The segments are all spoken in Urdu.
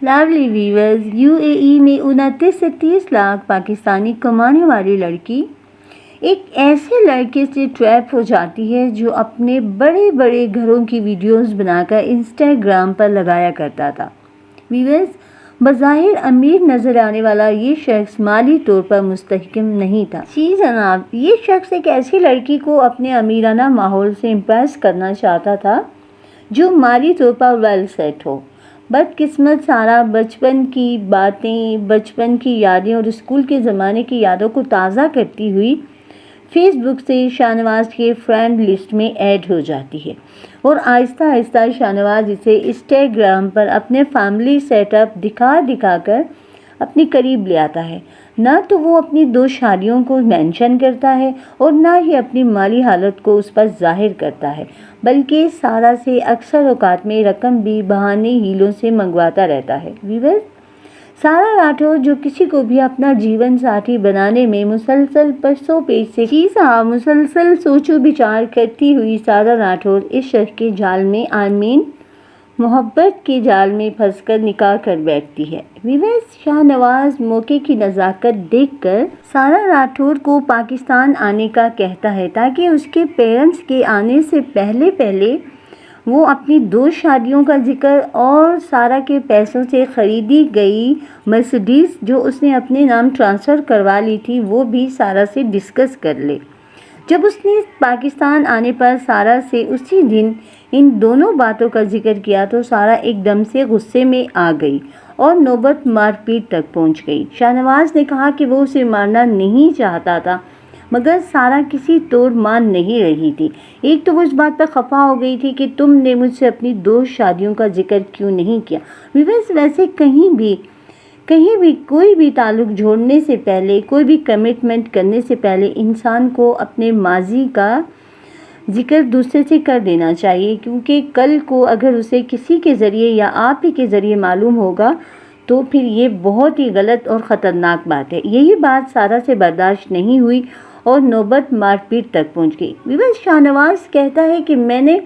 لاولی ویورز، UAE میں 29 سے 30 لاکھ پاکستانی کمانے والی لڑکی ایک ایسے لڑکے سے ٹریپ ہو جاتی ہے جو اپنے بڑے بڑے گھروں کی ویڈیوز بنا کر انسٹاگرام پر لگایا کرتا تھا۔ ویورز، بظاہر امیر نظر آنے والا یہ شخص مالی طور پر مستحکم نہیں تھا۔ جی جناب، یہ شخص ایک ایسی لڑکی کو اپنے امیرانہ ماحول سے امپریس کرنا چاہتا تھا جو مالی طور پر ویل سیٹ ہو۔ بدقسمت سارا بچپن کی باتیں، بچپن کی یادیں اور اسکول کے زمانے کی یادوں کو تازہ کرتی ہوئی فیس بک سے شاہ نواز کے فرینڈ لسٹ میں ایڈ ہو جاتی ہے، اور آہستہ آہستہ شاہ نواز اسے انسٹاگرام پر اپنے فیملی سیٹ اپ دکھا دکھا کر اپنے قریب لے آتا ہے۔ نہ تو وہ اپنی 2 شادیوں کو مینشن کرتا ہے اور نہ ہی اپنی مالی حالت کو اس پر ظاہر کرتا ہے، بلکہ سارا سے اکثر اوقات میں رقم بھی بہانے ہیلوں سے منگواتا رہتا ہے۔ ویورز، سارا راٹھور جو کسی کو بھی اپنا جیون ساتھی بنانے میں مسلسل پسو پیش سے مسلسل سوچ و بچار کرتی ہوئی سارا راٹھور اس شخص کے جال میں محبت کے جال میں پھنس کر نکاح کر بیٹھتی ہے۔ ویورز، شاہ نواز موقع کی نزاکت دیکھ کر سارا راٹھور کو پاکستان آنے کا کہتا ہے تاکہ اس کے پیرنٹس کے آنے سے پہلے وہ اپنی 2 شادیوں کا ذکر اور سارا کے پیسوں سے خریدی گئی مرسڈیز جو اس نے اپنے نام ٹرانسفر کروا لی تھی وہ بھی سارا سے ڈسکس کر لے۔ جب اس نے پاکستان آنے پر سارا سے اسی دن ان دونوں باتوں کا ذکر کیا تو سارا ایک دم سے غصے میں آ گئی اور نوبت مار پیٹ تک پہنچ گئی۔ شاہ نواز نے کہا کہ وہ اسے مارنا نہیں چاہتا تھا، مگر سارا کسی طور مان نہیں رہی تھی۔ ایک تو وہ اس بات پر خفا ہو گئی تھی کہ تم نے مجھ سے اپنی 2 شادیوں کا ذکر کیوں نہیں کیا۔ ویورز، ویسے کہیں بھی کوئی بھی تعلق جوڑنے سے پہلے، کوئی بھی کمٹمنٹ کرنے سے پہلے انسان کو اپنے ماضی کا ذکر دوسرے سے کر دینا چاہیے، کیونکہ کل کو اگر اسے کسی کے ذریعے یا آپ ہی کے ذریعے معلوم ہوگا تو پھر یہ بہت ہی غلط اور خطرناک بات ہے۔ یہی بات سارا سے برداشت نہیں ہوئی اور نوبت مار پیٹ تک پہنچ گئی۔ ویورز، شاہ نواز کہتا ہے کہ میں نے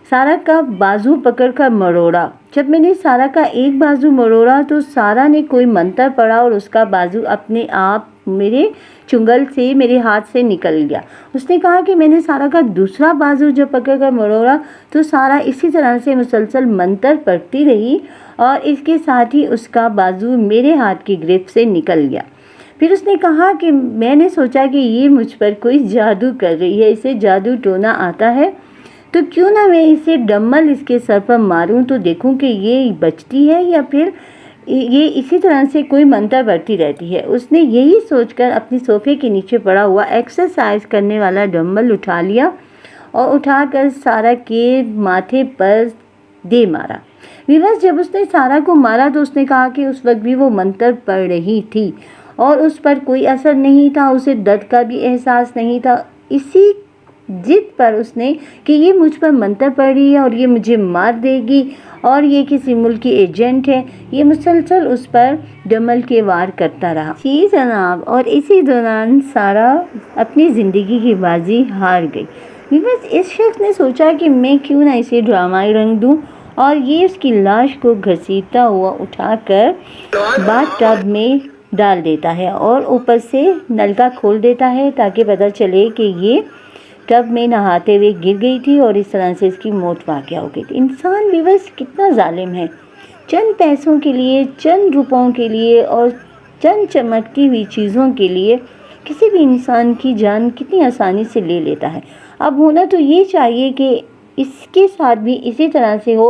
سارا کا بازو پکڑ کر مروڑا۔ جب میں نے سارا کا ایک بازو مروڑا تو سارا نے کوئی منتر پڑھا اور اس کا بازو اپنے آپ میرے چنگل سے میرے ہاتھ سے نکل گیا۔ اس نے کہا کہ میں نے سارا کا دوسرا بازو جب پکڑ کر مروڑا تو سارا اسی طرح سے مسلسل منتر پڑھتی رہی اور اس کے ساتھ ہی اس کا بازو میرے ہاتھ کی گرفت سے نکل گیا۔ پھر اس نے کہا کہ میں نے سوچا کہ یہ مجھ پر کوئی جادو کر رہی ہے، اسے جادو ٹونا آتا ہے، تو کیوں نہ میں اسے ڈمبل اس کے سر پر ماروں تو دیکھوں کہ یہ بچتی ہے یا پھر یہ اسی طرح سے کوئی منتر پڑھتی رہتی ہے۔ اس نے یہی سوچ کر اپنی صوفے کے نیچے پڑا ہوا ایکسرسائز کرنے والا ڈمبل اٹھا لیا اور اٹھا کر سارا کے ماتھے پر دے مارا۔ ویورز، جب اس نے سارا کو مارا تو اس نے کہا کہ اس وقت بھی وہ منتر پڑھ رہی تھی اور اس پر کوئی اثر نہیں تھا، اسے درد کا بھی احساس نہیں تھا۔ اسی ضد پر اس نے کہ یہ مجھ پر منتر پڑھ رہی ہے اور یہ مجھے مار دے گی اور یہ کسی ملک کی ایجنٹ ہے، یہ مسلسل اس پر ڈمبل کے وار کرتا رہا۔ جی جناب، اور اسی دوران سارا اپنی زندگی کی بازی ہار گئی۔ بس اس شخص نے سوچا کہ میں کیوں نہ اسے ڈرامائی رنگ دوں، اور یہ اس کی لاش کو گھسیٹتا ہوا اٹھا کر باتھ ٹب میں ڈال دیتا ہے اور اوپر سے نلکا کھول دیتا ہے تاکہ پتہ چلے کہ یہ ٹب میں نہاتے ہوئے گر گئی تھی اور اس طرح سے اس کی موت واقع ہو گئی تھی۔ انسان بھی بس کتنا ظالم ہے، چند پیسوں کے لیے، چند روپوں کے لیے اور چند چمکتی ہوئی چیزوں کے لیے کسی بھی انسان کی جان کتنی آسانی سے لے لیتا ہے۔ اب ہونا تو یہ چاہیے کہ اس کے ساتھ بھی اسی طرح سے ہو